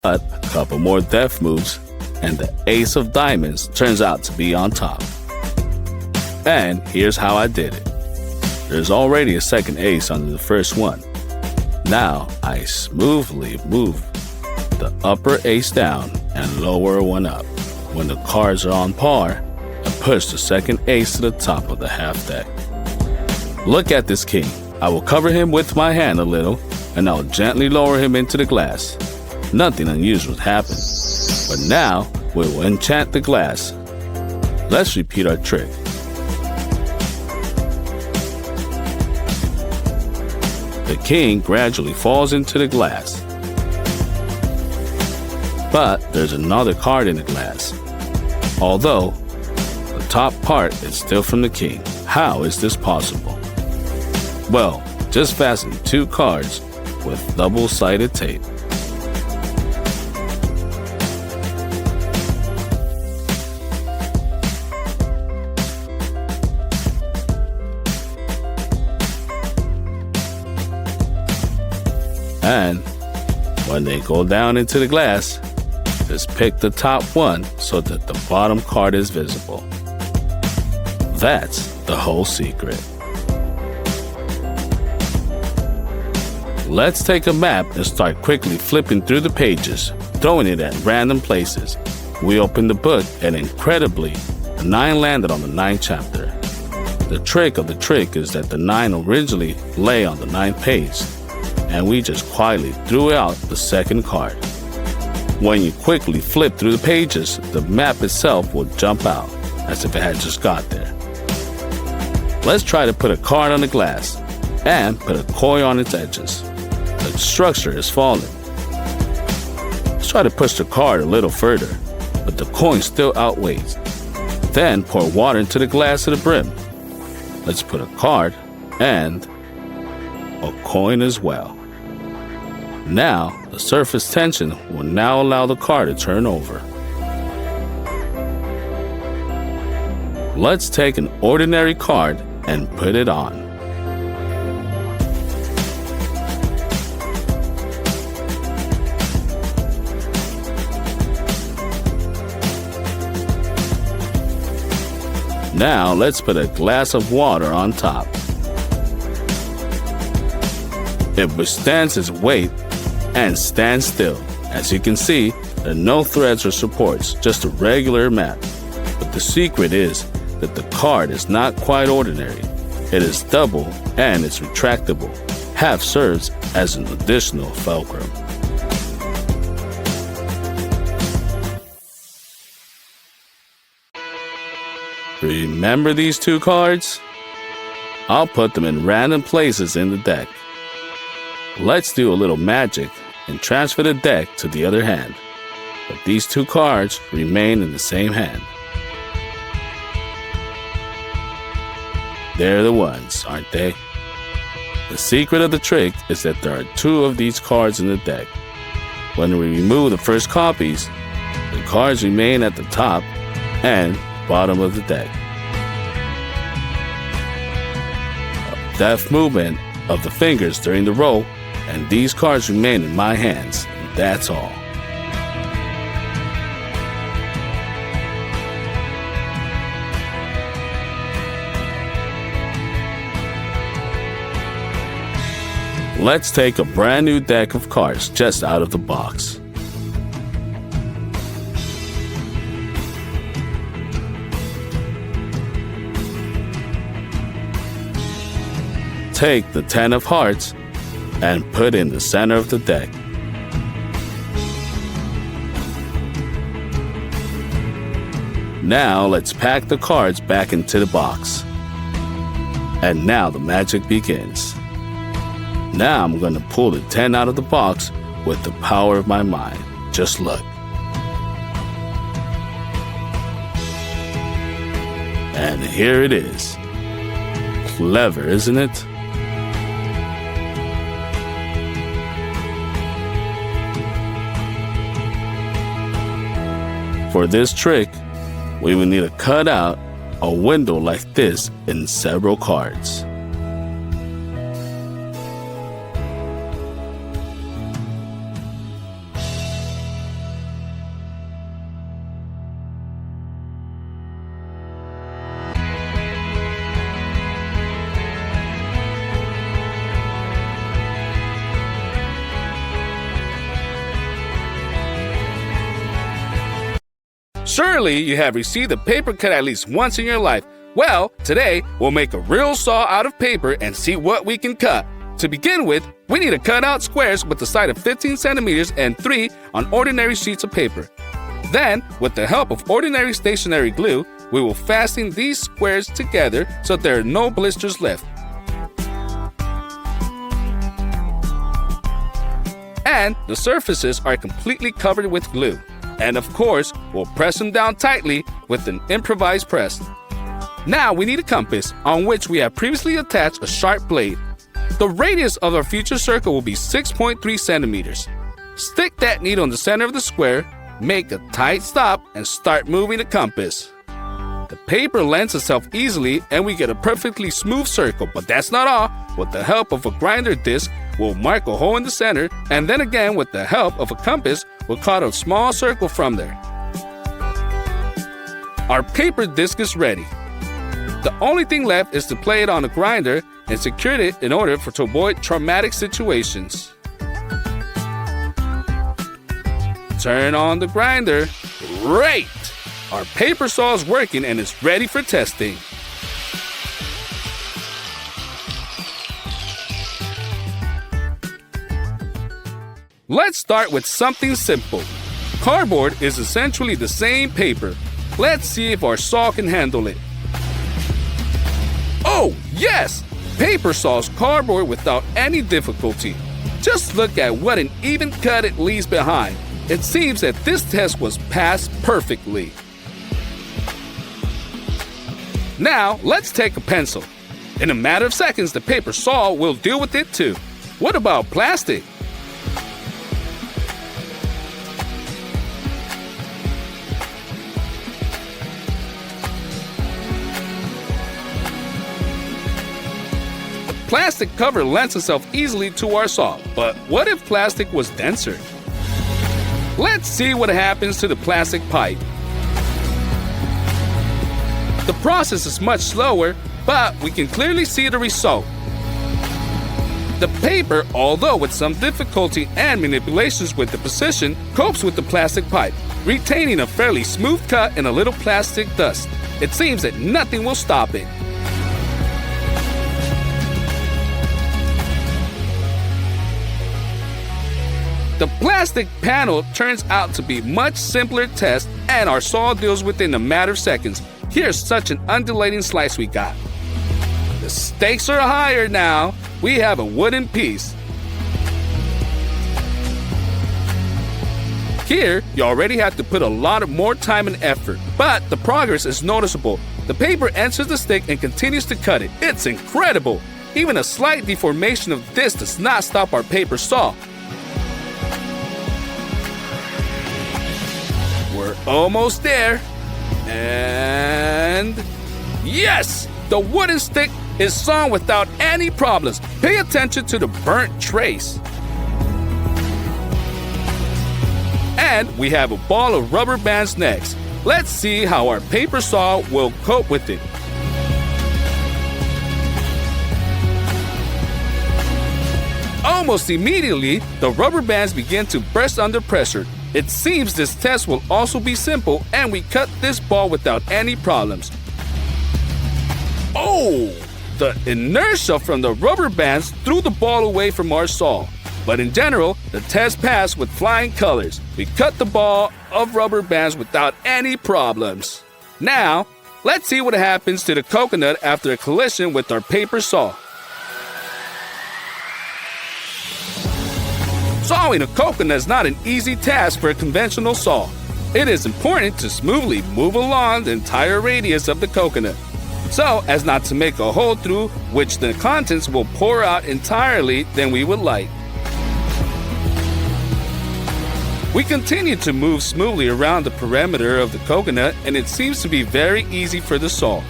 But a couple more death moves, and the ace of diamonds turns out to be on top. And here's how I did it. There's already a second ace under the first one. Now I smoothly move the upper ace down and lower one up. When the cards are on par, I push the second ace to the top of the half deck. Look at this king. I will cover him with my hand a little, and I'll gently lower him into the glass. Nothing unusual happened. But now we will enchant the glass. Let's repeat our trick. The king gradually falls into the glass. But there's another card in the glass. Although the top part is still from the king. How is this possible? Well, just fasten 2 cards with double-sided tape. And when they go down into the glass, just pick the top one so that the bottom card is visible. That's the whole secret. Let's take a map and start quickly flipping through the pages, throwing it at random places. We opened the book and incredibly, the 9 landed on the 9th chapter. The trick of the trick is that the 9 originally lay on the 9th page, and we just quietly threw out the second card. When you quickly flip through the pages, the map itself will jump out, as if it had just got there. Let's try to put a card on the glass, and put a coin on its edges. The structure is falling. Let's try to push the card a little further, but the coin still outweighs. Then pour water into the glass to the brim. Let's put a card and a coin as well. Now, the surface tension will now allow the card to turn over. Let's take an ordinary card and put it on. Now, let's put a glass of water on top. It withstands its weight and stands still. As you can see, there are no threads or supports, just a regular map. But the secret is that the card is not quite ordinary. It is double and it's retractable. Half serves as an additional fulcrum. Remember these 2 cards? I'll put them in random places in the deck. Let's do a little magic and transfer the deck to the other hand. But these 2 cards remain in the same hand. They're the ones, aren't they? The secret of the trick is that there are 2 of these cards in the deck. When we remove the first copies, the cards remain at the top and bottom of the deck. A deft movement of the fingers during the roll, and these cards remain in my hands, and that's all. Let's take a brand new deck of cards just out of the box. Take the 10 of hearts and put in the center of the deck. Now let's pack the cards back into the box. And now the magic begins. Now I'm going to pull the 10 out of the box with the power of my mind. Just look. And here it is. Clever, isn't it? For this trick, we will need to cut out a window like this in several cards. Surely you have received a paper cut at least once in your life. Well, today we'll make a real saw out of paper and see what we can cut. To begin with, we need to cut out squares with a side of 15 centimeters and 3 on ordinary sheets of paper. Then, with the help of ordinary stationary glue, we will fasten these squares together so there are no blisters left. And the surfaces are completely covered with glue. And of course, we'll press them down tightly with an improvised press. Now we need a compass on which we have previously attached a sharp blade. The radius of our future circle will be 6.3 centimeters. Stick that needle in the center of the square, make a tight stop, and start moving the compass. The paper lends itself easily and we get a perfectly smooth circle, but that's not all. With the help of a grinder disc, we'll mark a hole in the center, and then again with the help of a compass, we'll cut a small circle from there. Our paper disc is ready. The only thing left is to play it on a grinder and secure it in order to avoid traumatic situations. Turn on the grinder. Great! Our paper saw is working and is ready for testing. Let's start with something simple. Cardboard is essentially the same paper. Let's see if our saw can handle it. Oh, yes! Paper saws cardboard without any difficulty. Just look at what an even cut it leaves behind. It seems that this test was passed perfectly. Now, let's take a pencil. In a matter of seconds, the paper saw will deal with it too. What about plastic? Plastic cover lends itself easily to our saw, but what if plastic was denser? Let's see what happens to the plastic pipe. The process is much slower, but we can clearly see the result. The paper, although with some difficulty and manipulations with the position, copes with the plastic pipe, retaining a fairly smooth cut and a little plastic dust. It seems that nothing will stop it. The plastic panel turns out to be much simpler test, and our saw deals with it in a matter of seconds. Here's such an undulating slice we got. The stakes are higher now. We have a wooden piece. Here, you already have to put a lot of more time and effort, but the progress is noticeable. The paper enters the stick and continues to cut it. It's incredible. Even a slight deformation of this does not stop our paper saw. We're almost there. And yes! The wooden stick is sawn without any problems. Pay attention to the burnt trace. And we have a ball of rubber bands next. Let's see how our paper saw will cope with it. Almost immediately, the rubber bands begin to burst under pressure. It seems this test will also be simple, and we cut this ball without any problems. Oh! The inertia from the rubber bands threw the ball away from our saw. But in general, the test passed with flying colors. We cut the ball of rubber bands without any problems. Now, let's see what happens to the coconut after a collision with our paper saw. Sawing a coconut is not an easy task for a conventional saw. It is important to smoothly move along the entire radius of the coconut, so as not to make a hole through which the contents will pour out entirely than we would like. We continue to move smoothly around the perimeter of the coconut, and it seems to be very easy for the saw.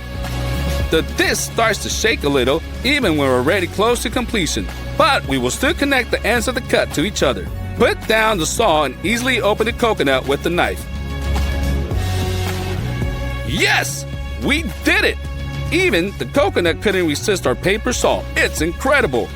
The disc starts to shake a little even when we're already close to completion, but we will still connect the ends of the cut to each other. Put down the saw and easily open the coconut with the knife. Yes! We did it! Even the coconut couldn't resist our paper saw. It's incredible!